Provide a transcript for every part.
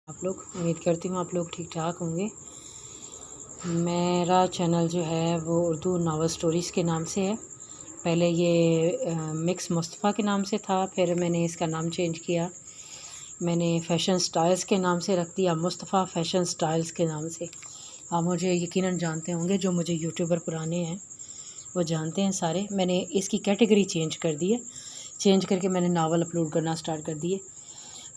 आप लोग उम्मीद करती हूँ आप लोग ठीक ठाक होंगे। मेरा चैनल जो है वो उर्दू नावल स्टोरीज़ के नाम से है। पहले ये मिक्स मुस्तफ़ा के नाम से था, फिर मैंने इसका नाम चेंज किया। मैंने फ़ैशन स्टाइल्स के नाम से रख दिया, मुस्तफ़ा फ़ैशन स्टाइल्स के नाम से। आप मुझे यकीनन जानते होंगे, जो मुझे यूट्यूबर पुराने हैं वो जानते हैं सारे। मैंने इसकी कैटेगरी चेंज कर दी है, चेंज करके मैंने नावल अपलोड करना स्टार्ट कर दिए।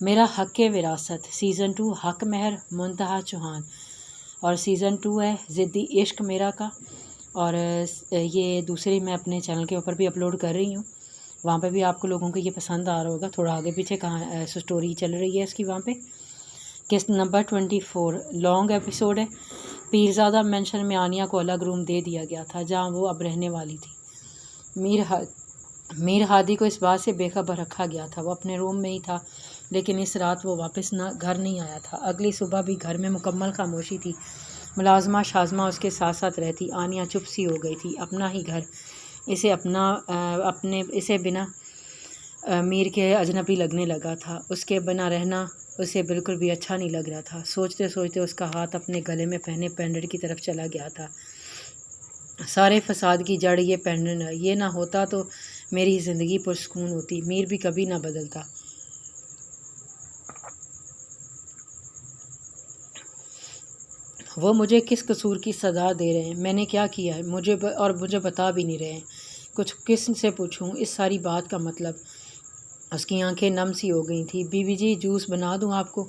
मेरा हक़ विरासत सीज़न 2 हक महर मुंतहा चौहान, और सीज़न 2 है ज़िद्दी इश्क मेरा का। और ये दूसरी मैं अपने चैनल के ऊपर भी अपलोड कर रही हूँ, वहाँ पे भी आपको लोगों को ये पसंद आ रहा होगा। थोड़ा आगे पीछे कहाँ स्टोरी चल रही है इसकी। वहाँ पे किस्त नंबर 24 लॉन्ग एपिसोड है। पीरज़ादा मेंशन में आनिया को अलग रूम दे दिया गया था जहाँ वो अब रहने वाली थी। मीर हादी को इस बात से बेखबर रखा गया था। वो अपने रूम में ही था, लेकिन इस रात वो वापस घर नहीं आया था। अगली सुबह भी घर में मुकम्मल खामोशी थी। मुलाजमा शाज़मा उसके साथ साथ रहती। आनिया चुप सी हो गई थी। अपना ही घर इसे बिना मीर के अजनबी लगने लगा था। उसके बिना रहना उसे बिल्कुल भी अच्छा नहीं लग रहा था। सोचते सोचते उसका हाथ अपने गले में पहने पेंडेंट की तरफ चला गया था। सारे फसाद की जड़ ये पेंडेंट है। ये ना होता तो मेरी ज़िंदगी पुरसुकून होती। मीर भी कभी ना बदलता। वो मुझे किस कसूर की सज़ा दे रहे हैं? मैंने क्या किया है? मुझे बता भी नहीं रहे हैं। कुछ किस से पूछूं इस सारी बात का मतलब? उसकी आंखें नम सी हो गई थी। बीबी जी, जूस बना दूं आपको?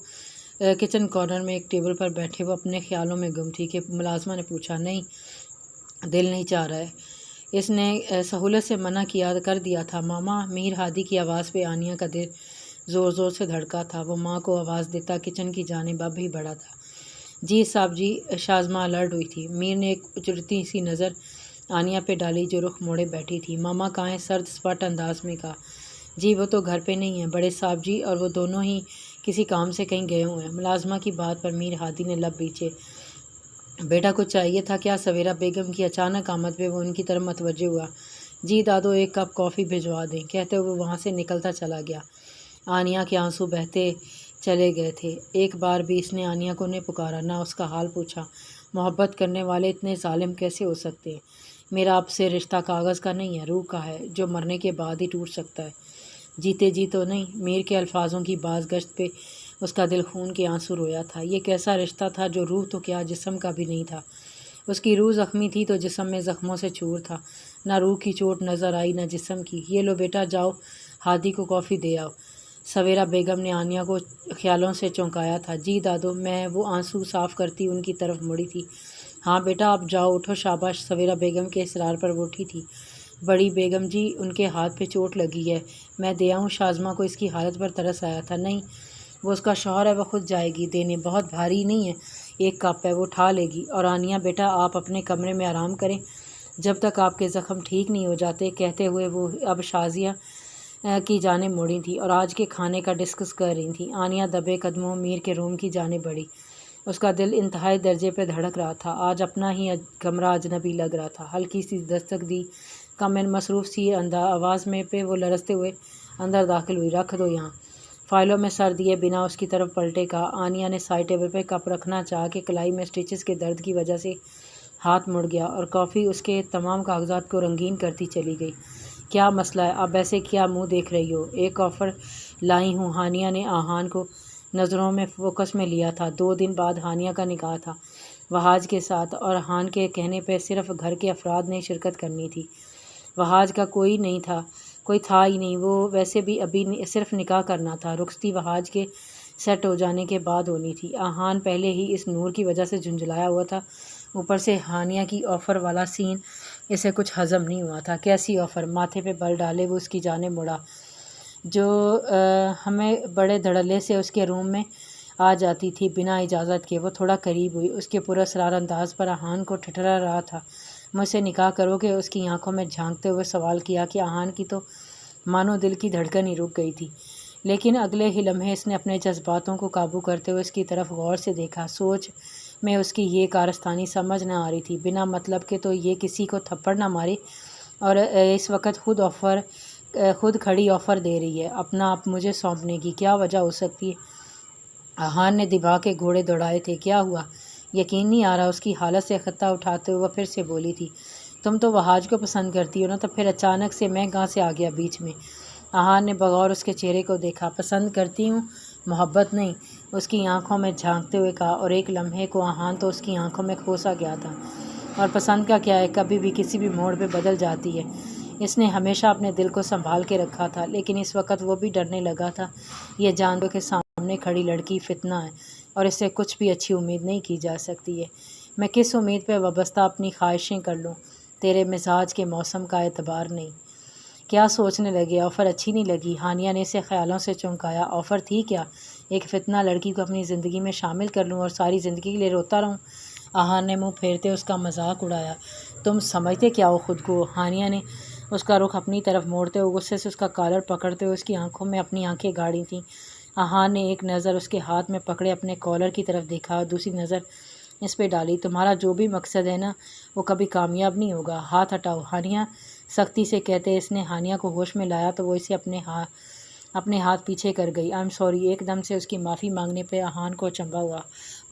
किचन कॉर्नर में एक टेबल पर बैठे वो अपने ख्यालों में गुम थी कि मुलाजमा ने पूछा। नहीं, दिल नहीं चाह रहा है। इसने सहूलत से मना कर दिया था। मामा, मीर हादी की आवाज़ पे आनिया का दिल ज़ोर ज़ोर से धड़का था। वो माँ को आवाज़ देता किचन की जानिब अब भी बढ़ा था। जी साहब जी, शाज़मा अलर्ट हुई थी। मीर ने एक उचड़ती सी नज़र आनिया पे डाली, जो रुख मोड़े बैठी थी। मामा कहाँ है? सर्द स्पष्ट अंदाज में कहा। जी वो तो घर पे नहीं है बड़े साहब जी, और वो दोनों ही किसी काम से कहीं गए हुए हैं। मुलाजमा की बात पर मीर हादी ने लब पीछे। बेटा कुछ चाहिए था क्या? सवेरा बेगम की अचानक आमद पे वो उनकी तरफ मतवज्जो हुआ। जी दादो, एक कप कॉफ़ी भिजवा दें, कहते हुए वहाँ से निकलता चला गया। आनिया के आंसू बहते चले गए थे। एक बार भी इसने आनिया को नहीं पुकारा, ना उसका हाल पूछा। मोहब्बत करने वाले इतने जालिम कैसे हो सकते हैं? मेरा आपसे रिश्ता कागज़ का नहीं है, रूह का है, जो मरने के बाद ही टूट सकता है, जीते जी तो नहीं। मीर के अल्फाजों की बाज़गश्त पे उसका दिल खून के आंसू रोया था। ये कैसा रिश्ता था जो रूह तो क्या जिस्म का भी नहीं था। उसकी रूह ज़ख्मी थी तो जिस्म में ज़ख्मों से चूर था। ना रूह की चोट नज़र आई, ना जिस्म की। ये लो बेटा, जाओ हादी को कॉफ़ी दे आओ। सवेरा बेगम ने आनिया को ख्यालों से चौंकाया था। जी दादो, मैं वो आंसू साफ़ करती उनकी तरफ मुड़ी थी। हाँ बेटा, आप जाओ, उठो, शाबाश। सवेरा बेगम के इसरार पर वो उठी थी। बड़ी बेगम जी, उनके हाथ पे चोट लगी है, मैं दे आऊँ? शाज़मा को इसकी हालत पर तरस आया था। नहीं, वो उसका शौहर है, वो खुद जाएगी देने। बहुत भारी नहीं है, एक कप है, वो उठा लेगी। और आनिया बेटा, आप अपने कमरे में आराम करें जब तक आपके ज़ख्म ठीक नहीं हो जाते, कहते हुए वो अब शाजिया की जाने मुड़ी थी और आज के खाने का डिस्कस कर रही थी। आनिया दबे कदमों मीर के रूम की जाने बढ़ी। उसका दिल इंतहाई दर्जे पर धड़क रहा था। आज अपना ही कमरा अजनबी लग रहा था। हल्की सी दस्तक दी। कम मसरूफ़ सी आवाज़ में पे वो लरसते हुए अंदर दाखिल हुई। रख दो यहाँ। फाइलों में सर दिए बिना उसकी तरफ पलटे कहा। आनिया ने साइड टेबल पर कप रखना चाह के कलाई में स्टिचेस के दर्द की वजह से हाथ मुड़ गया और कॉफ़ी उसके तमाम कागजात को रंगीन करती चली गई। क्या मसला है? अब ऐसे क्या मुंह देख रही हो? एक ऑफ़र लाई हूँ। हानिया ने आहान को नज़रों में फोकस में लिया था। 2 दिन बाद हानिया का निकाह था वहाज के साथ, और हान के कहने पर सिर्फ घर के अफराद ने शिरकत करनी थी। वहाज का कोई था ही नहीं। वो वैसे भी अभी सिर्फ निकाह करना था। रुखसती वहाज के सेट हो जाने के बाद होनी थी। आहान पहले ही इस नूर की वजह से झुंझलाया हुआ था। ऊपर से हानिया की ऑफ़र वाला सीन इसे कुछ हज़म नहीं हुआ था। कैसी ऑफ़र? माथे पे बल डाले वो उसकी जाने मुड़ा, जो हमें बड़े धड़ल्ले से उसके रूम में आ जाती थी बिना इजाज़त के। वो थोड़ा करीब हुई। उसके पुरअसरार अंदाज़ पर आहान को ठिठरा रहा था। मुझसे निकाह करोगे? उसकी आंखों में झांकते हुए सवाल किया कि आहान की तो मानो दिल की धड़कन ही रुक गई थी। लेकिन अगले ही लम्हे इसने अपने जज्बातों को काबू करते हुए उसकी तरफ गौर से देखा। सोच में उसकी ये कारस्तानी समझ न आ रही थी। बिना मतलब के तो ये किसी को थप्पड़ ना मारे, और इस वक्त खुद खड़ी ऑफ़र दे रही है अपना आप मुझे सौंपने की। क्या वजह हो सकती है? आहान ने दिमाग के घोड़े दौड़ाए थे। क्या हुआ? यकीन नहीं आ रहा। उसकी हालत से खत्ता उठाते हुए वह फिर से बोली थी, तुम तो वहाज को पसंद करती हो ना, तो फिर अचानक से मैं कहाँ से आ गया बीच में? आहान ने बगौर उसके चेहरे को देखा। पसंद करती हूँ, मोहब्बत नहीं, उसकी आंखों में झांकते हुए कहा। और एक लम्हे को आहान तो उसकी आंखों में खोसा गया था। और पसंद का क्या है, कभी भी किसी भी मोड़ पे बदल जाती है। इसने हमेशा अपने दिल को संभाल के रखा था, लेकिन इस वक्त वो भी डरने लगा था। ये जानते के सामने खड़ी लड़की फितना है और इससे कुछ भी अच्छी उम्मीद नहीं की जा सकती है। मैं किस उम्मीद पे वाबस्ता अपनी ख्वाहिशें कर लूँ? तेरे मिजाज के मौसम का एतबार नहीं। क्या सोचने लगे? ऑफ़र अच्छी नहीं लगी? हानिया ने इसे ख्यालों से चौंकाया। ऑफ़र थी क्या? एक फितना लड़की को अपनी ज़िंदगी में शामिल कर लूँ और सारी ज़िंदगी के लिए रोता रहूँ? आहान ने मुंह फेरते उसका मजाक उड़ाया। तुम समझते क्या हो खुद को? हानिया ने उसका रुख अपनी तरफ मोड़ते हुए गुस्से से उसका कॉलर पकड़ते हुए उसकी आंखों में अपनी आंखें गाड़ी थीं। आहान ने एक नज़र उसके हाथ में पकड़े अपने कॉलर की तरफ देखा और दूसरी नज़र इस पे डाली। तुम्हारा जो भी मकसद है ना, वो कभी कामयाब नहीं होगा। हाथ हटाओ, हानिया सख्ती से कहते इसने हानिया को होश में लाया तो वो इसे अपने हाथ पीछे कर गई। I am sorry. एकदम से उसकी माफ़ी मांगने पे आहान को अचंभा हुआ।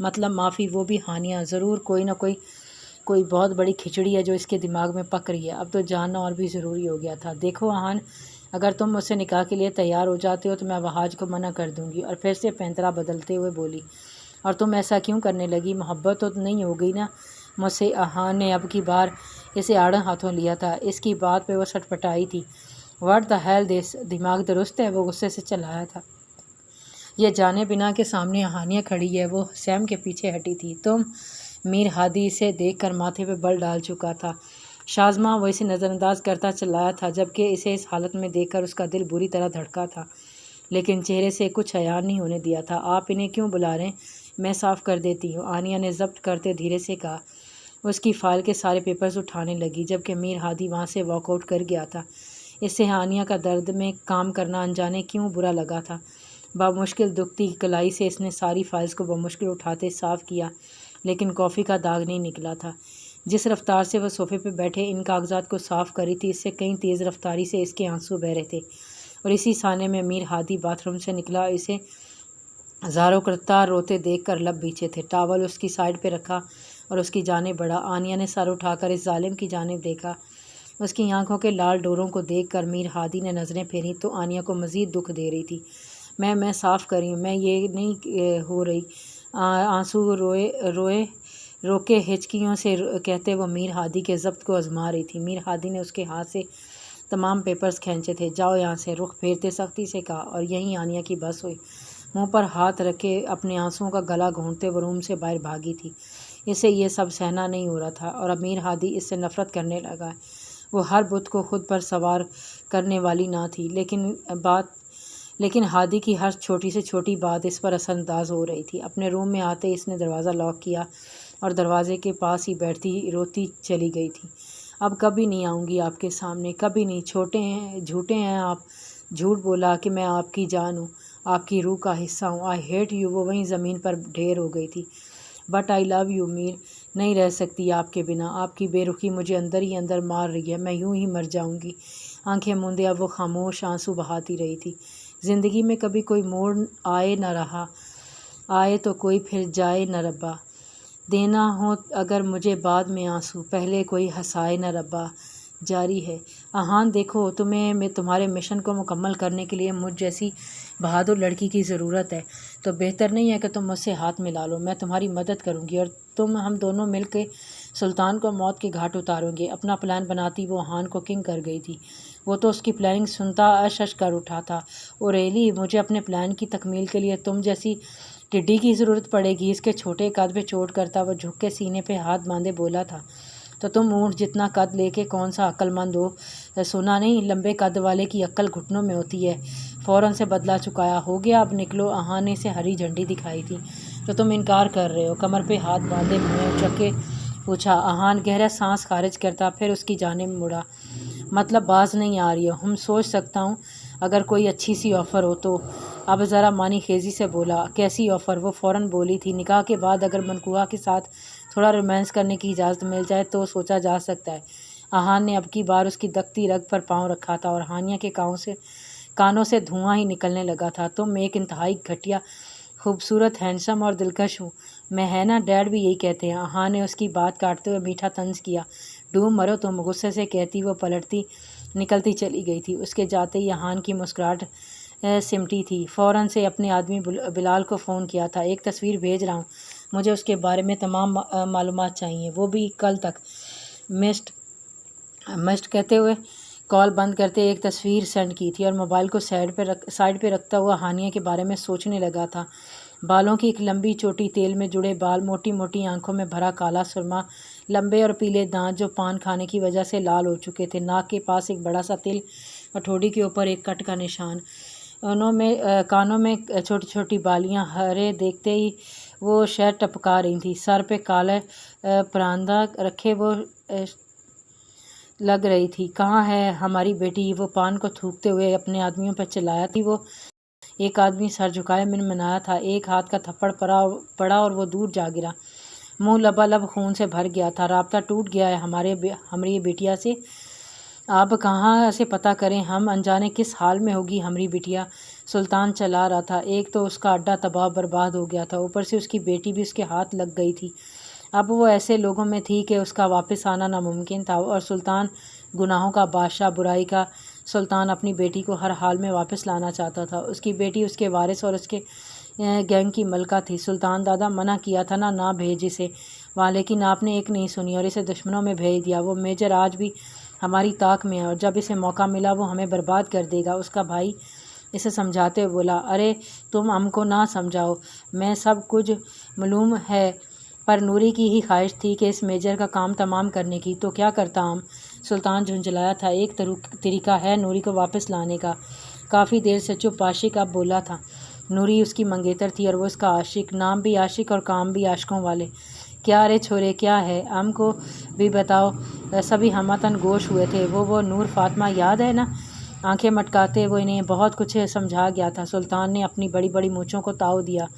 मतलब माफ़ी? वो भी हानिया? ज़रूर कोई ना कोई बहुत बड़ी खिचड़ी है जो इसके दिमाग में पक रही है। अब तो जानना और भी ज़रूरी हो गया था। देखो आहान, अगर तुम मुझसे निकाह के लिए तैयार हो जाते हो तो मैं वहाज को मना कर दूंगी। और फिर से पैंतरा बदलते हुए बोली, और तुम ऐसा क्यों करने लगी? मोहब्बत तो नहीं हो गई ना मुझसे? आहान ने अब की बार इसे आड़े हाथों लिया था। इसकी बात पे वो छटपटाई थी। What the hell this? दिमाग दुरुस्त है? वो गुस्से से चिल्लाया था। ये जाने बिना के सामने हानिया खड़ी है। वो सैम के पीछे हटी थी। तुम? मीर हादी इसे देखकर माथे पे बल डाल चुका था। शाज़मा? वो इसे नज़रअंदाज करता चिल्लाया था, जबकि इसे इस हालत में देखकर उसका दिल बुरी तरह धड़का था, लेकिन चेहरे से कुछ अयान नहीं होने दिया था। आप इन्हें क्यों बुला रहे हैं? मैं साफ़ कर देती हूँ, आनिया ने ज़ब्त करते धीरे से कहा। उसकी फ़ाइल के सारे पेपर्स उठाने लगी, जबकि मीर हादी वहाँ से वॉकआउट कर गया था। इससे आनिया का दर्द में काम करना अनजाने क्यों बुरा लगा था। बामुश्किल दुखती कलाई से इसने सारी फाइल्स को बामुश्किल उठाते साफ़ किया, लेकिन कॉफ़ी का दाग नहीं निकला था। जिस रफ्तार से वह सोफे पर बैठे इन कागजात को साफ़ करी थी, इससे कई तेज़ रफ्तारी से इसके आंसू बह रहे थे। और इसी साने में मीर हादी बाथरूम से निकला। इसे ज़ारो करता रोते देखकर लब बीचे थे। टावल उसकी साइड पे रखा और उसकी जानिब बढ़ा। आनिया ने सर उठाकर इस जालिम की जानिब देखा। उसकी आंखों के लाल डोरों को देखकर मीर हादी ने नज़रें फेरी तो आनिया को मज़ीद दुख दे रही थी। मैं साफ़ करी हूँ, मैं ये नहीं हो रही। आंसू रोके हिचकियों से कहते वो मीर हादी के ज़ब्त को आजमा रही थी। मीर हादी ने उसके हाथ से तमाम पेपर्स खींचे थे। जाओ यहाँ से, रुख फेरते सख्ती से कहा। और यहीं आनिया की बस हुई। मुंह पर हाथ रखे अपने आंसुओं का गला घोंटते वो रूम से बाहर भागी थी। इसे ये सब सहना नहीं हो रहा था और अमीर हादी इससे नफ़रत करने लगा। वो हर बुत को खुद पर सवार करने वाली ना थी, लेकिन हादी की हर छोटी से छोटी बात इस पर असरअंदाज हो रही थी। अपने रूम में आते इसने दरवाज़ा लॉक किया और दरवाजे के पास ही बैठती रोती चली गई थी। अब कभी नहीं आऊँगी आपके सामने, कभी नहीं। झूठे हैं आप। झूठ बोला कि मैं आपकी जान हूँ, आपकी रूह का हिस्सा हूँ। I hate you. वो वहीं ज़मीन पर ढेर हो गई थी। But I love you Mir. नहीं रह सकती आपके बिना। आपकी बेरुखी मुझे अंदर ही अंदर मार रही है। मैं यूं ही मर जाऊंगी। आंखें मूंदे अब वो खामोश आंसू बहाती रही थी। ज़िंदगी में कभी कोई मोड़ आए न रहा, आए तो कोई फिर जाए न रब्बा। देना हो अगर मुझे बाद में आंसू, पहले कोई हंसाए न रब्बा। जारी है। आहान देखो, मैं तुम्हारे मिशन को मुकम्मल करने के लिए मुझ जैसी बहादुर लड़की की ज़रूरत है। तो बेहतर नहीं है कि तुम मुझसे हाथ मिला लो? मैं तुम्हारी मदद करूंगी और हम दोनों मिल के सुल्तान को मौत के घाट उतारोगे। अपना प्लान बनाती वो आहान को किंग कर गई थी। वो तो उसकी प्लानिंग सुनता अश कर उठा था। ओरेली, मुझे अपने प्लान की तकमील के लिए तुम जैसी टिड्डी की ज़रूरत पड़ेगी। इसके छोटे कद पे चोट करता वो झुक के सीने पे हाथ बांधे बोला था। तो तुम ऊँट जितना कद लेके कौन सा अक्लमंद हो? सुना नहीं, लंबे कद वाले की अक्ल घुटनों में होती है। फ़ौरन से बदला चुकाया। हो गया, अब निकलो। आहान ने से हरी झंडी दिखाई थी। तो तुम इनकार कर रहे हो? कमर पे हाथ बांधे मुँह उचक के पूछा। आहान गहरा सांस खारिज करता फिर उसकी जानिब मुड़ा। मतलब बाज नहीं आ रही हो? सोच सकता हूँ अगर कोई अच्छी सी ऑफ़र हो तो। अब ज़रा मानी खेजी से बोला। कैसी ऑफ़र? वो फ़ौरन बोली थी। निकाह के बाद अगर मनकूहा के साथ थोड़ा रोमांस करने की इजाज़त मिल जाए तो सोचा जा सकता है। आहान ने अब की बार उसकी दकती रग पर पाँव रखा था और हानिया के कानों से धुआं ही निकलने लगा था। तुम एक इंतहाई घटिया खूबसूरत, हैंडसम और दिलकश हूँ मैं, है ना? डैड भी यही कहते हैं। आहा ने उसकी बात काटते हुए मीठा तंज किया। डूब मरो तुम, गुस्से से कहती वो पलटती निकलती चली गई थी। उसके जाते ही आहान की मुस्कुराहट सिमटी थी। फ़ौरन से अपने आदमी बिलाल को फ़ोन किया था। एक तस्वीर भेज रहा हूँ, मुझे उसके बारे में तमाम मालूमात चाहिए, वो भी कल तक। मिस्ड कहते हुए कॉल बंद करते एक तस्वीर सेंड की थी और मोबाइल को साइड पे रखता हुआ हानिया के बारे में सोचने लगा था। बालों की एक लंबी चोटी, तेल में जुड़े बाल, मोटी मोटी आंखों में भरा काला सुरमा, लंबे और पीले दांत जो पान खाने की वजह से लाल हो चुके थे, नाक के पास एक बड़ा सा तिल और ठोड़ी के ऊपर एक कट का निशान। कानों में छोटी छोटी बालियां। हरे देखते ही वो शहद टपका रही थी। सर पे काले परांदा रखे वो लग रही थी। कहाँ है हमारी बेटी? वो पान को थूकते हुए अपने आदमियों पर चिल्लाया थी। वो एक आदमी सर झुकाए मिनमिनाया था। एक हाथ का थप्पड़ पड़ा और वो दूर जा गिरा। मुंह लबालब खून से भर गया था। राब्ता टूट गया है हमारी बिटिया से। आप कहाँ से पता करें हम अनजाने किस हाल में होगी हमारी बिटिया? सुल्तान चला रहा था। एक तो उसका अड्डा तबाह बर्बाद हो गया था, ऊपर से उसकी बेटी भी उसके हाथ लग गई थी। अब वो ऐसे लोगों में थी कि उसका वापस आना नामुमकिन था। और सुल्तान गुनाहों का बादशाह, बुराई का सुल्तान, अपनी बेटी को हर हाल में वापस लाना चाहता था। उसकी बेटी उसके वारिस और उसके गैंग की मलका थी। सुल्तान दादा मना किया था ना भेज इसे वहाँ, लेकिन आपने एक नहीं सुनी और इसे दुश्मनों में भेज दिया। वो मेजर आज भी हमारी ताक में है और जब इसे मौका मिला वो हमें बर्बाद कर देगा। उसका भाई इसे समझाते हुए बोला, अरे तुम हमको ना समझाओ, मैं सब कुछ मालूम है, पर नूरी की ही ख्वाहिश थी कि इस मेजर का काम तमाम करने की, तो क्या करता हम? सुल्तान झुंझलाया था। एक तरीका है नूरी को वापस लाने का। काफ़ी देर से चुप आशिक अब बोला था। नूरी उसकी मंगेतर थी और वो उसका आशिक, नाम भी आशिक और काम भी आशिकों वाले। क्या रे छोरे, क्या है? हमको भी बताओ। सभी हमतन गोश हुए थे। वो नूर फातिमा याद है ना? आंखें मटकाते वो इन्हें बहुत कुछ समझा गया था। सुल्तान ने अपनी बड़ी बड़ी मूँछों को ताव दिया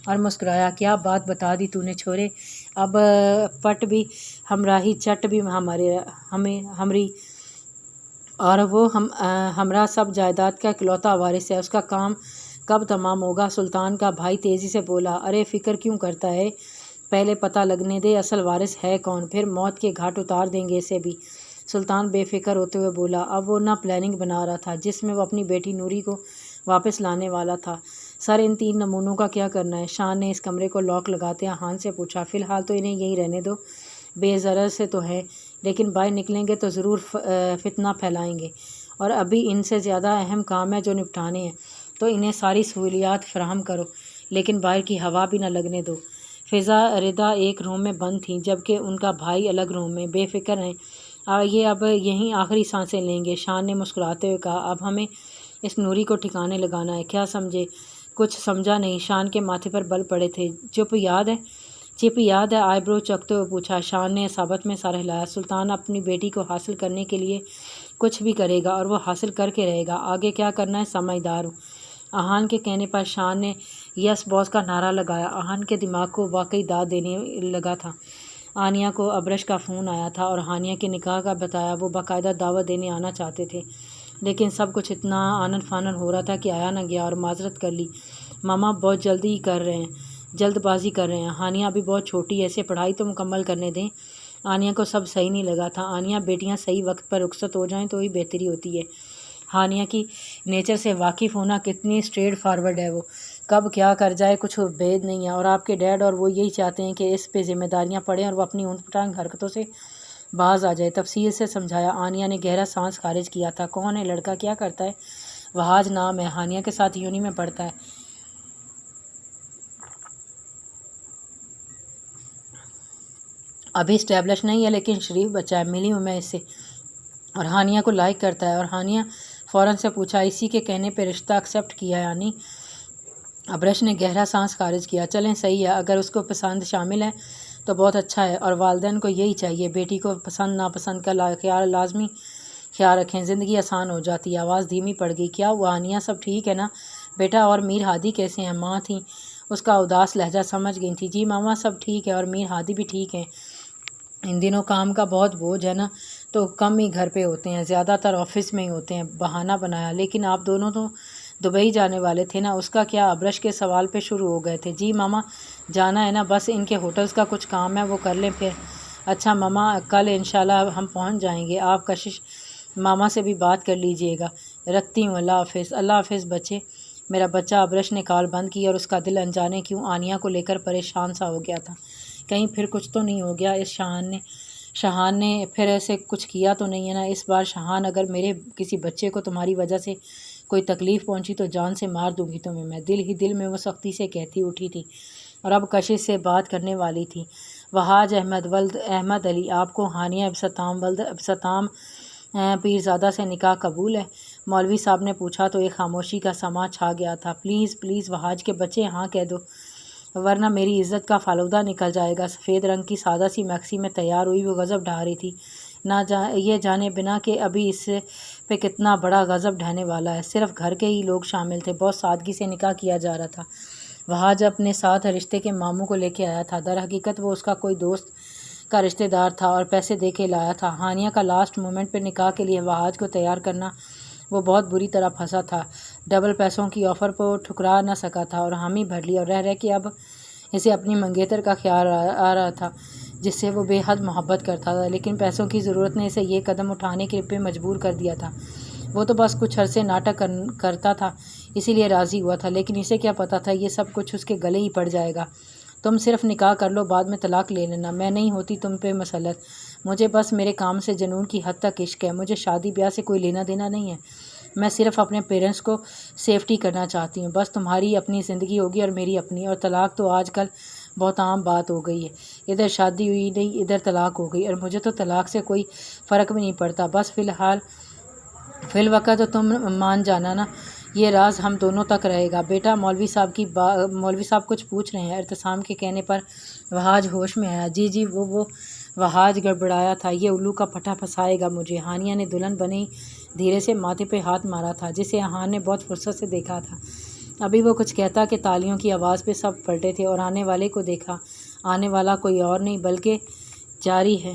और मुस्कुराया। क्या बात बता दी तूने छोरे? अब पट भी हमराही, चट भी हमरी, और वो हमरा सब जायदाद का इकलौता वारिस है। उसका काम कब तमाम होगा? सुल्तान का भाई तेज़ी से बोला। अरे फ़िक्र क्यों करता है, पहले पता लगने दे असल वारिस है कौन, फिर मौत के घाट उतार देंगे इसे भी। सुल्तान बेफिक्र होते हुए बोला। अब वो ना प्लानिंग बना रहा था जिसमें वो अपनी बेटी नूरी को वापस लाने वाला था। सर इन 3 नमूनों का क्या करना है? शान ने इस कमरे को लॉक लगाते हान से पूछा। फ़िलहाल तो इन्हें यहीं रहने दो, बेज़रर से तो है, लेकिन बाहर निकलेंगे तो ज़रूर फितना फैलाएंगे और अभी इनसे ज़्यादा अहम काम है जो निपटाने हैं, तो इन्हें सारी सहूलियात फराहम करो, लेकिन बाहर की हवा भी ना लगने दो। फ़िज़ा रिदा एक रूम में बंद थी जबकि उनका भाई अलग रूम में। बेफिक्र हैं, ये अब यहीं आखिरी सांसें लेंगे। शान ने मुस्कुराते हुए कहा। अब हमें इस नूरी को ठिकाने लगाना है, क्या समझे? कुछ समझा नहीं। शान के माथे पर बल पड़े थे। चिप याद है? आईब्रो चकते हुए पूछा। शान ने साबत में सर हिलाया। सुल्तान अपनी बेटी को हासिल करने के लिए कुछ भी करेगा और वो हासिल करके रहेगा। आगे क्या करना है समझदार हूँ। आहान के कहने पर शान ने यस बॉस का नारा लगाया। आहान के दिमाग को वाकई दाद देने लगा था। आनिया को अब्रश का फ़ोन आया था और हानिया के निकाह का बताया। वो बाकायदा दावत देने आना चाहते थे, लेकिन सब कुछ इतना आनन फानन हो रहा था कि आया न गया और माजरत कर ली। मामा बहुत जल्दबाजी कर रहे हैं। हानिया अभी बहुत छोटी है, इसे पढ़ाई तो मुकम्मल करने दें। आनिया को सब सही नहीं लगा था। आनिया बेटियां सही वक्त पर रुखसत हो जाएं तो ही बेहतरी होती है। हानिया की नेचर से वाकिफ़ होना, कितनी स्ट्रेट फॉरवर्ड है वो, कब क्या कर जाए कुछ भेद नहीं है। और आपके डैड और वो यही चाहते हैं कि इस पे जिम्मेदारियां पड़ें और वो अपनी ऊँट पटांग हरकतों से बाज आ जाए। तफसील से समझाया। आनिया ने गहरा सांस खारिज किया था। कौन है लड़का, क्या करता है? वहाज नाम है, हानिया के साथ यूनी में पढ़ता है। अभी इस्टेब्लिश नहीं है लेकिन शरीफ बच्चा है, मिली हूँ मैं इससे और हानिया को लाइक करता है। और हानिया फ़ौरन से पूछा, इसी के कहने पे रिश्ता एक्सेप्ट किया यानी? अब्रश ने गहरा सांस खारिज किया। चलें सही है, अगर उसको पसंद शामिल है तो बहुत अच्छा है और वालिदैन को यही चाहिए। बेटी को पसंद नापसंद का लाजमी ख्याल रखें, ज़िंदगी आसान हो जाती है। आवाज़ धीमी पड़ गई। क्या हुआ हानिया, सब ठीक है ना बेटा? और मीर हादी कैसे हैं? माँ थी उसका उदास लहजा समझ गई थी। जी मामा सब ठीक है और मीर हादी भी ठीक हैं। इन दिनों काम का बहुत बोझ है ना, तो कम ही घर पे होते हैं, ज़्यादातर ऑफिस में ही होते हैं। बहाना बनाया। लेकिन आप दोनों तो دبئی جانے والے تھے نا، اس کا کیا؟ ابرش کے سوال پہ شروع ہو گئے تھے۔ جی ماما، جانا ہے نا، بس ان کے ہوٹلز کا کچھ کام ہے وہ کر لیں پھر۔ اچھا ماما، کل انشاءاللہ ہم پہنچ جائیں گے، آپ کشش ماما سے بھی بات کر لیجئے گا۔ رکھتی ہوں، اللہ حافظ۔ اللہ حافظ بچے۔ میرا بچہ۔ ابرش نے کال بند کی اور اس کا دل انجانے کیوں آنیہ کو لے کر پریشان سا ہو گیا تھا۔ کہیں پھر کچھ تو نہیں ہو گیا، اس شاہان نے پھر ایسے کچھ کیا تو نہیں ہے نا اس بار؟ شاہان، اگر میرے کسی بچے کو تمہاری وجہ سے کوئی تکلیف پہنچی تو جان سے مار دوں گی تمہیں میں۔ دل ہی دل میں وہ سختی سے کہتی اٹھی تھی اور اب کشش سے بات کرنے والی تھی۔ وہاج احمد ولد احمد علی، آپ کو ہانیہ ابسطام ولد ابسطام پیرزادہ سے نکاح قبول ہے؟ مولوی صاحب نے پوچھا تو ایک خاموشی کا سما چھا گیا تھا۔ پلیز پلیز وہاج کے بچے، ہاں کہہ دو، ورنہ میری عزت کا فالودہ نکل جائے گا۔ سفید رنگ کی سادہ سی میکسی میں تیار ہوئی وہ غضب ڈھا رہی تھی، یہ جانے بنا کہ ابھی اس پہ کتنا بڑا غضب ڈھہنے والا ہے۔ صرف گھر کے ہی لوگ شامل تھے، بہت سادگی سے نکاح کیا جا رہا تھا۔ وہاج اپنے ساتھ رشتے کے ماموں کو لے کے آیا تھا، در حقیقت وہ اس کا کوئی دوست کا رشتہ دار تھا اور پیسے دے کے لایا تھا۔ ہانیہ کا لاسٹ مومنٹ پہ نکاح کے لیے وہاج کو تیار کرنا وہ بہت بری طرح پھنسا تھا۔ ڈبل پیسوں کی آفر کو ٹھکرا نہ سکا تھا اور حامی بھر لی، اور رہ کے اب اسے اپنی منگیتر کا خیال آ رہا تھا جس سے وہ بے حد محبت کرتا تھا، لیکن پیسوں کی ضرورت نے اسے یہ قدم اٹھانے کے پہ مجبور کر دیا تھا۔ وہ تو بس کچھ عرصے ناٹک کرتا تھا اسی لیے راضی ہوا تھا، لیکن اسے کیا پتہ تھا یہ سب کچھ اس کے گلے ہی پڑ جائے گا۔ تم صرف نکاح کر لو، بعد میں طلاق لے لینا، میں نہیں ہوتی تم پہ مسلط۔ مجھے بس میرے کام سے جنون کی حد تک عشق ہے، مجھے شادی بیاہ سے کوئی لینا دینا نہیں ہے۔ میں صرف اپنے پیرنٹس کو سیفٹی کرنا چاہتی ہوں، بس تمہاری اپنی زندگی ہوگی اور میری اپنی، اور طلاق تو آج کل بہت عام بات ہو گئی ہے۔ ادھر شادی ہوئی نہیں، ادھر طلاق ہو گئی، اور مجھے تو طلاق سے کوئی فرق بھی نہیں پڑتا، بس فی الوقت تو تم مان جانا نا، یہ راز ہم دونوں تک رہے گا۔ بیٹا، مولوی صاحب کچھ پوچھ رہے ہیں۔ ارتسام کے کہنے پر وہاج ہوش میں آیا۔ جی وہ وہاج گڑبڑایا تھا، یہ الو کا پٹھا پھنسائے گا مجھے۔ ہانیہ نے دلہن بنی دھیرے سے ماتھے پہ ہاتھ مارا تھا جسے ہان نے بہت فرصت سے دیکھا تھا۔ ابھی وہ کچھ کہتا کہ تالیوں کی آواز پہ سب پلٹے تھے اور آنے والے کو دیکھا۔ آنے والا کوئی اور نہیں بلکہ جاری ہے۔